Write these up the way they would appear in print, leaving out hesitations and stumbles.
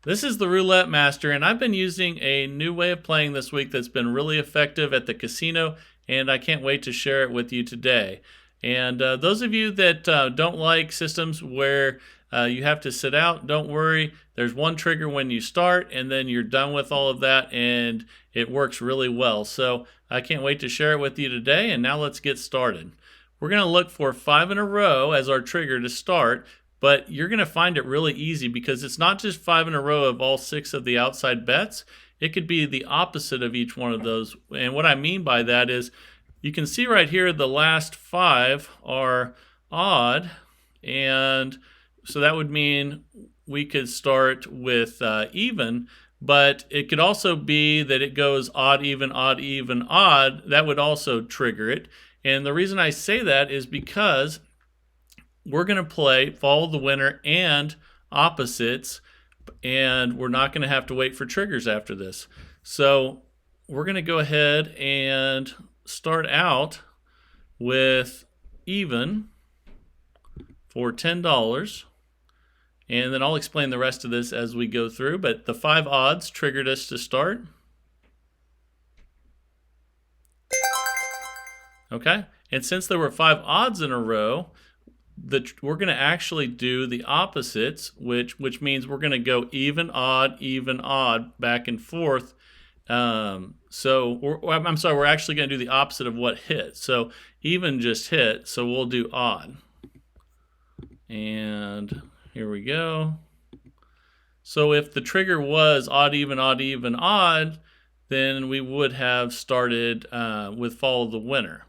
This is the Roulette Master, and I've been using a new way of playing this week that's been really effective at the casino, and I can't wait to share it with you today. And those of you that don't like systems where you have to sit out, don't worry. There's one trigger when you start, and then you're done with all of that, and it works really well. So I can't wait to share it with you today, and now let's get started. We're going to look for 5 in a row as our trigger to start. But you're going to find it really easy because it's not just 5 in a row of all 6 of the outside bets. It could be the opposite of each one of those. And what I mean by that is you can see right here the last 5 are odd. And so that would mean we could start with even. But it could also be that it goes odd, even, odd, even, odd. That would also trigger it. And the reason I say that is because we're going to play follow the winner and opposites, and we're not going to have to wait for triggers after this. So we're going to go ahead and start out with even for $10. And then I'll explain the rest of this as we go through. But the 5 odds triggered us to start. Okay, and since there were 5 odds in a row, we're going to actually do the opposites, which means we're going to go even, odd, back and forth. I'm sorry, we're actually going to do the opposite of what hit. So even just hit, so we'll do odd. And here we go. So if the trigger was odd, even, odd, then we would have started with follow the winner.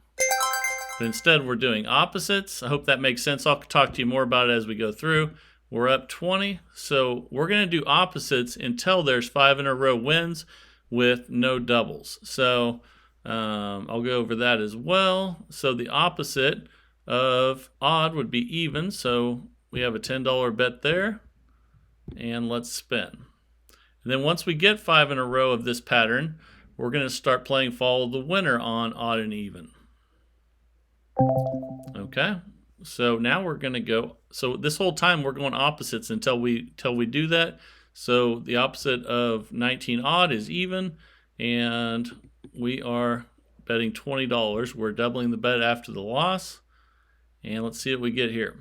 But instead, we're doing opposites. I hope that makes sense. I'll talk to you more about it as we go through. We're up 20, so we're going to do opposites until there's 5 in a row wins with no doubles. So I'll go over that as well. So the opposite of odd would be even. So we have a $10 bet there, and let's spin. And then once we get 5 in a row of this pattern, we're going to start playing follow the winner on odd and even. Okay, so now we're going to go, so this whole time we're going opposites until we do that. So the opposite of 19 odd is even, and we are betting $20. We're doubling the bet after the loss, and let's see what we get here.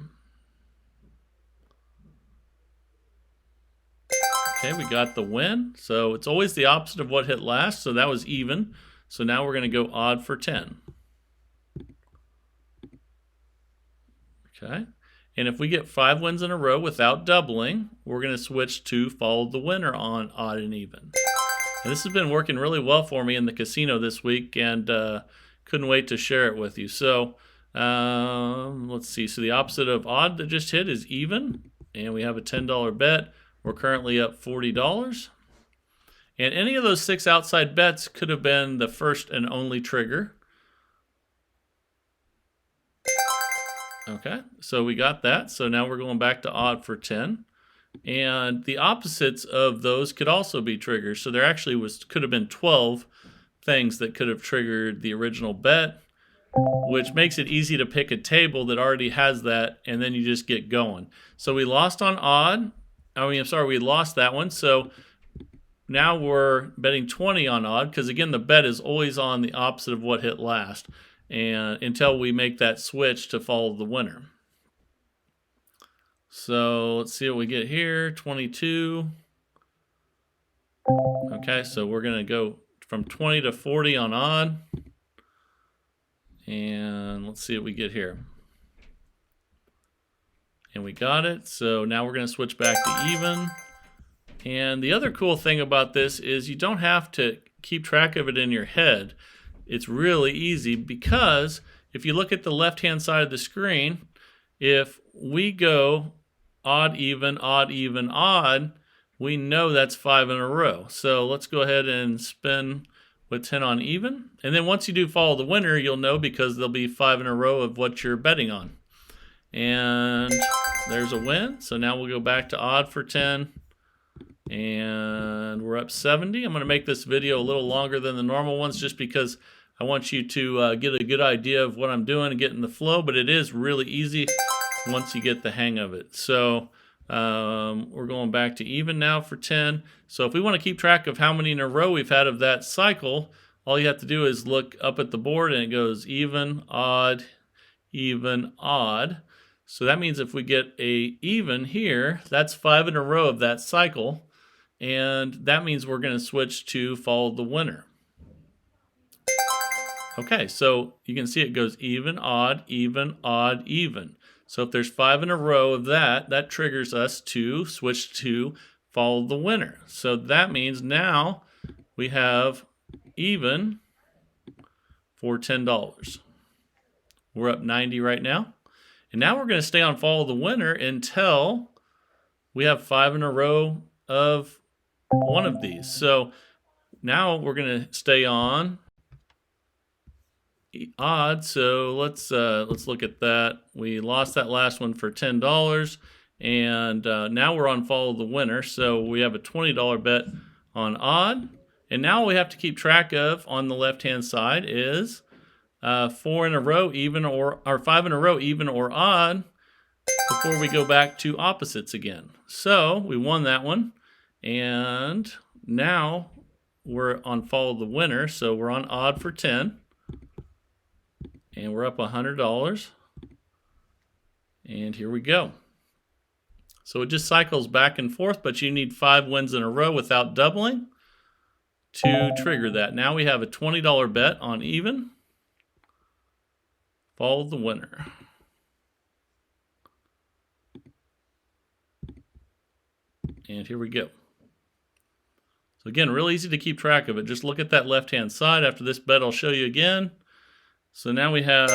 Okay, we got the win. So it's always the opposite of what hit last, so that was even. So now we're going to go odd for 10. Okay, and if we get 5 wins in a row without doubling, we're going to switch to follow the winner on odd and even. And this has been working really well for me in the casino this week, and couldn't wait to share it with you. So let's see. So the opposite of odd that just hit is even, and we have a $10 bet. We're currently up $40. And any of those 6 outside bets could have been the first and only trigger. Okay, so we got that. So now we're going back to odd for 10. And the opposites of those could also be triggers. So there actually could have been 12 things that could have triggered the original bet, which makes it easy to pick a table that already has that, and then you just get going. So we lost on odd. We lost that one. So now we're betting 20 on odd, because again, the bet is always on the opposite of what hit last, and until we make that switch to follow the winner. So let's see what we get here, 22. Okay, so we're going to go from 20 to 40 on odd. And let's see what we get here. And we got it. So now we're going to switch back to even. And the other cool thing about this is you don't have to keep track of it in your head. It's really easy, because if you look at the left-hand side of the screen, if we go odd, even, odd, we know that's 5 in a row. So let's go ahead and spin with 10 on even. And then once you do follow the winner, you'll know, because there'll be 5 in a row of what you're betting on. And there's a win. So now we'll go back to odd for 10. And we're up 70. I'm going to make this video a little longer than the normal ones, just because I want you to get a good idea of what I'm doing and get in the flow. But it is really easy once you get the hang of it. So We're going back to even now for 10. So if we want to keep track of how many in a row we've had of that cycle, all you have to do is look up at the board and it goes even, odd, even, odd. So that means if we get a even here, that's 5 in a row of that cycle. And that means we're going to switch to follow the winner. Okay, so you can see it goes even, odd, even, odd, even. So if there's 5 in a row of that, that triggers us to switch to follow the winner. So that means now we have even for $10. We're up 90 right now. And now we're going to stay on follow the winner until we have 5 in a row of one of these. So now we're going to stay on odd. So let's look at that. We lost that last one for $10, and now we're on follow the winner. So we have a $20 bet on odd, and now all we have to keep track of on the left-hand side is 4 in a row even or 5 in a row even or odd before we go back to opposites again. So we won that one, and now we're on follow the winner. So we're on odd for 10. And we're up $100. And here we go. So it just cycles back and forth, but you need 5 wins in a row without doubling to trigger that. Now we have a $20 bet on even. Follow the winner. And here we go. So again, real easy to keep track of it. Just look at that left-hand side. After this bet, I'll show you again. So now we have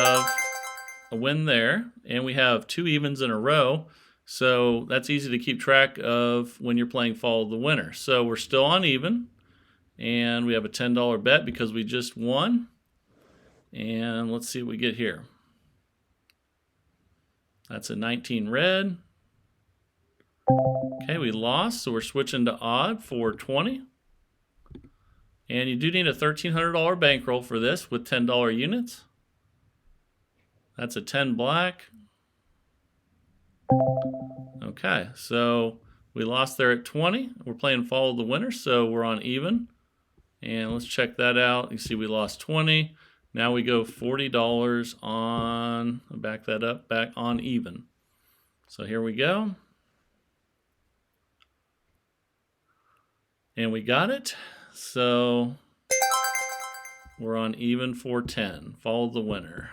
a win there, and we have 2 evens in a row. So that's easy to keep track of when you're playing follow the winner. So we're still on even, and we have a $10 bet because we just won. And let's see what we get here. That's a 19 red. Okay, we lost, so we're switching to odd for 20. And you do need a $1,300 bankroll for this with $10 units. That's a 10 black. Okay, so we lost there at 20. We're playing follow the winner, so we're on even. And let's check that out. You see we lost 20. Now we go $40 on, back that up, back on even. So here we go. And we got it. So we're on even for 10. Follow the winner.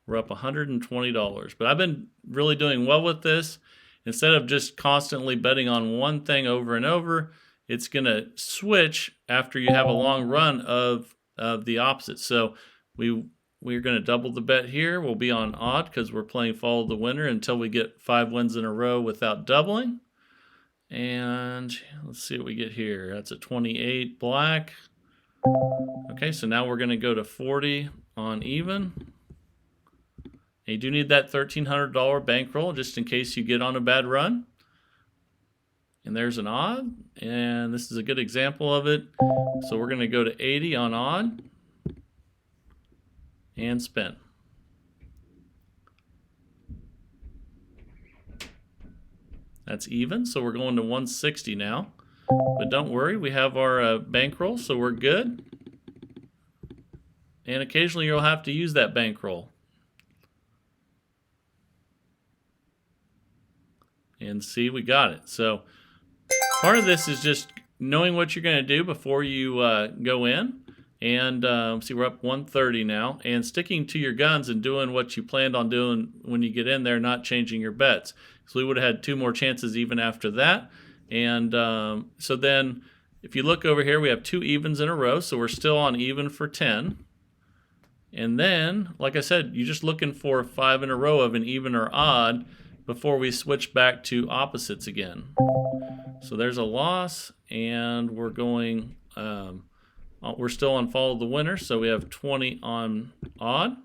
We're up $120. But I've been really doing well with this. Instead of just constantly betting on one thing over and over, it's going to switch after you have a long run of the opposite. So we're going to double the bet here. We'll be on odd because we're playing follow the winner until we get 5 wins in a row without doubling. And let's see what we get here. That's a 28 black. Okay, so now we're going to go to 40 on even. And you do need that $1,300 bankroll just in case you get on a bad run. And there's an odd, and this is a good example of it. So we're going to go to 80 on odd and spin. That's even, so we're going to 160 now. But don't worry, we have our bankroll, so we're good. And occasionally you'll have to use that bankroll. And see, we got it. So part of this is just knowing what you're going to do before you go in. And see, we're up 130 now. And sticking to your guns and doing what you planned on doing when you get in there, not changing your bets. So we would have had 2 more chances even after that. And so then if you look over here, we have 2 evens in a row. So we're still on even for 10. And then, like I said, you're just looking for 5 in a row of an even or odd before we switch back to opposites again. So there's a loss, and we're going, we're still on follow the winner, so we have 20 on odd.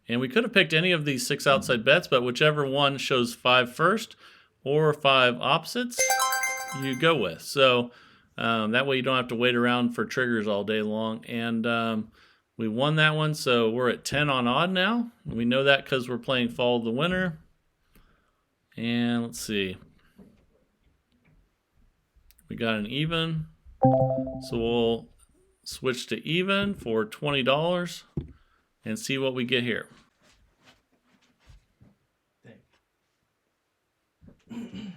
And we could have picked any of these 6 outside bets, but whichever one shows 5 first or 5 opposites, you go with. So that way you don't have to wait around for triggers all day long. And we won that one, so we're at 10 on odd now. We know that because we're playing follow the winner. And let's see. We got an even. So we'll switch to even for $20 and see what we get here. And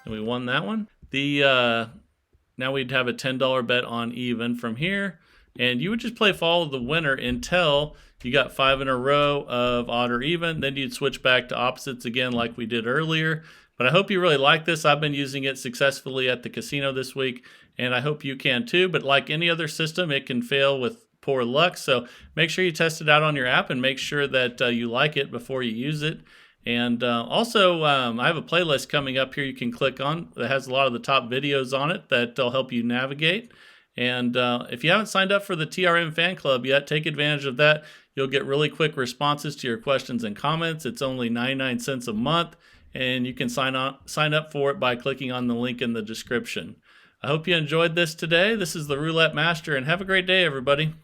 we won that one. Now we'd have a $10 bet on even from here. And you would just play follow the winner until you got 5 in a row of odd or even. Then you'd switch back to opposites again like we did earlier. But I hope you really like this. I've been using it successfully at the casino this week, and I hope you can too. But like any other system, it can fail with poor luck. So make sure you test it out on your app and make sure that you like it before you use it. And also, I have a playlist coming up here you can click on that has a lot of the top videos on it that'll help you navigate. And if you haven't signed up for the TRM fan club yet, take advantage of that. You'll get really quick responses to your questions and comments. It's only 99 cents a month, and you can sign up for it by clicking on the link in the description. I hope you enjoyed this today. This is the Roulette Master, and have a great day, everybody.